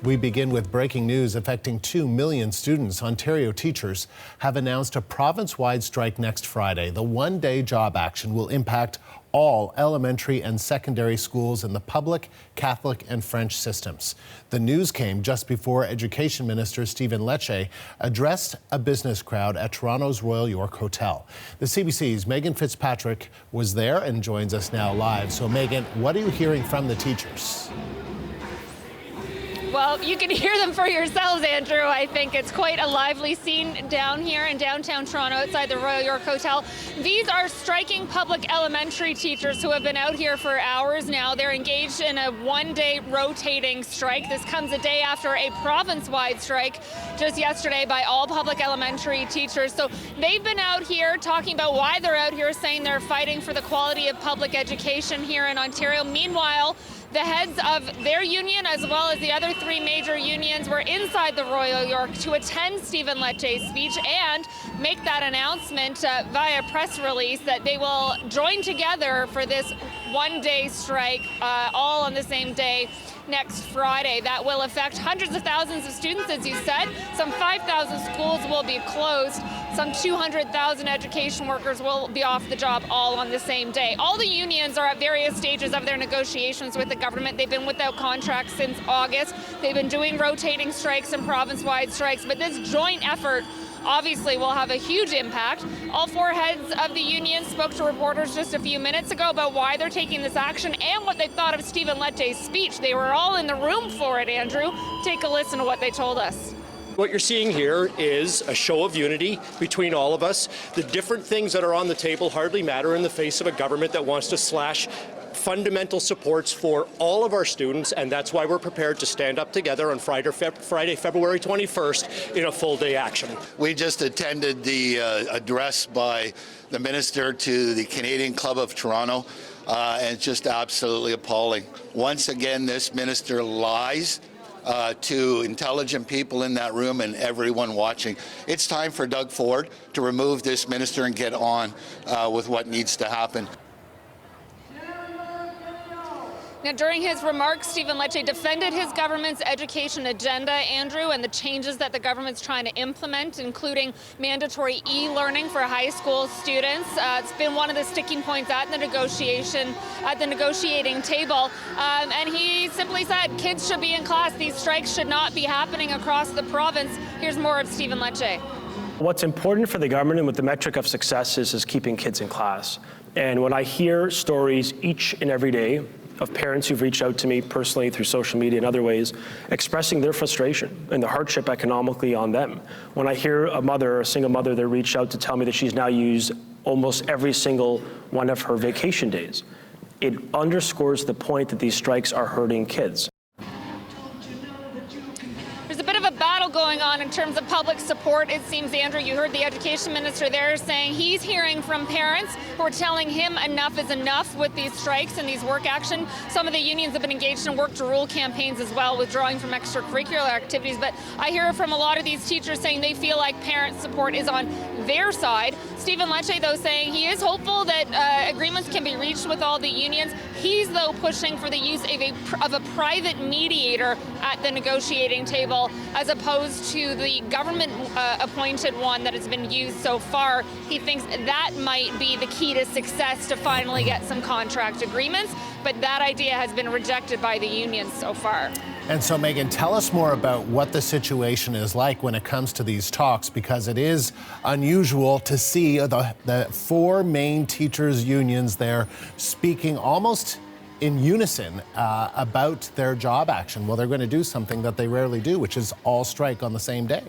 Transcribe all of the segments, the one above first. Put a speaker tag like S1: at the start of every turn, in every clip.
S1: We begin with breaking news affecting 2 million students. Ontario teachers have announced a province-wide strike next Friday. The one-day job action will impact all elementary and secondary schools in the public, Catholic and French systems. The news came just before Education Minister Stephen Lecce addressed a business crowd at Toronto's Royal York Hotel. The CBC's Megan Fitzpatrick was there and joins us now live. So Megan, what are you hearing from the teachers?
S2: Well, you can hear them for yourselves, Andrew. I think it's quite a lively scene down here in downtown Toronto outside the Royal York Hotel. These are striking public elementary teachers who have been out here for hours now. They're engaged in a one-day rotating strike. This comes a day after a province-wide strike just yesterday by all public elementary teachers. So they've been out here talking about why they're out here, saying they're fighting for the quality of public education here in Ontario. Meanwhile, the heads of their union, as well as the other three major unions, were inside the Royal York to attend Stephen Lecce's speech and make that announcement via press release that they will join together for this one-day strike, all on the same day next Friday. That will affect hundreds of thousands of students, as you said. Some 5,000 schools will be closed. Some 200,000 education workers will be off the job all on the same day. All the unions are at various stages of their negotiations with the government. They've been without contracts since August. They've been doing rotating strikes and province-wide strikes, but this joint effort obviously will have a huge impact. All four heads of the union spoke to reporters just a few minutes ago about why they're taking this action and what they thought of Stephen Lecce's speech. They were all in the room for it, Andrew. Take a listen to what they told us.
S3: What you're seeing here is a show of unity between all of us. The different things that are on the table hardly matter in the face of a government that wants to slash fundamental supports for all of our students, and that's why we're prepared to stand up together on Friday, February 21st in a full-day action.
S4: We just attended the address by the minister to the Canadian Club of Toronto, and it's just absolutely appalling. Once again, this minister lies to intelligent people in that room and everyone watching. It's time for Doug Ford to remove this minister and get on with what needs to happen.
S2: Now, during his remarks, Stephen Lecce defended his government's education agenda, Andrew, and the changes that the government's trying to implement, including mandatory e-learning for high school students. It's been one of the sticking points at the negotiating table. And he simply said kids should be in class. These strikes should not be happening across the province. Here's more of Stephen Lecce.
S5: What's important for the government and what the metric of success is keeping kids in class. And when I hear stories each and every day of parents who've reached out to me personally through social media and other ways, expressing their frustration and the hardship economically on them. When I hear a single mother that reached out to tell me that she's now used almost every single one of her vacation days, it underscores the point that these strikes are hurting kids.
S2: There's a bit of a battle going on in terms of public support, it seems, Andrew. You heard the education minister there saying he's hearing from parents who are telling him enough is enough with these strikes and these work action. Some of the unions have been engaged in work to rule campaigns as well, withdrawing from extracurricular activities. But I hear from a lot of these teachers saying they feel like parent support is on their side. Stephen Lecce, though, saying he is hopeful that agreements can be reached with all the unions. He's, though, pushing for the use of a private mediator at the negotiating table, as opposed to the government-appointed one that has been used so far. He thinks that might be the key to success to finally get some contract agreements, but that idea has been rejected by the unions so far.
S1: And so, Megan, tell us more about what the situation is like when it comes to these talks, because it is unusual to see the four main teachers' unions there speaking almost in unison about their job action. Well, they're going to do something that they rarely do, which is all strike on the same day.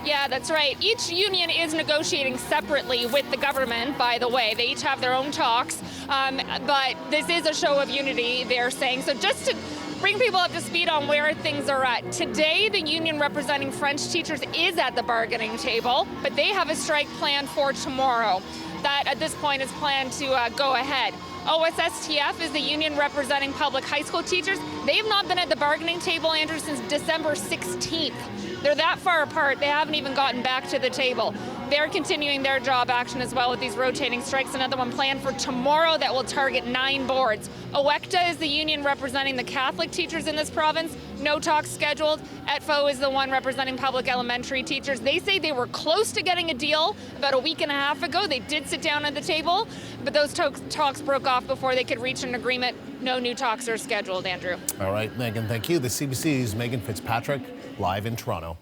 S2: Yeah, that's right. Each union is negotiating separately with the government, by the way. They each have their own talks, but this is a show of unity, they're saying. So just to bring people up to speed on where things are at, today the union representing French teachers is at the bargaining table, but they have a strike planned for tomorrow. That, at this point, is planned to go ahead. OSSTF is the union representing public high school teachers. They've not been at the bargaining table, Andrew, since December 16th. They're that far apart, they haven't even gotten back to the table. They're continuing their job action as well with these rotating strikes. Another one planned for tomorrow that will target 9 boards. OECTA is the union representing the Catholic teachers in this province. No talks scheduled. ETFO is the one representing public elementary teachers. They say they were close to getting a deal about a week and a half ago. They did sit down at the table, but those talks broke off before they could reach an agreement. No new talks are scheduled, Andrew.
S1: All right, Megan, thank you. The CBC's Megan Fitzpatrick live in Toronto.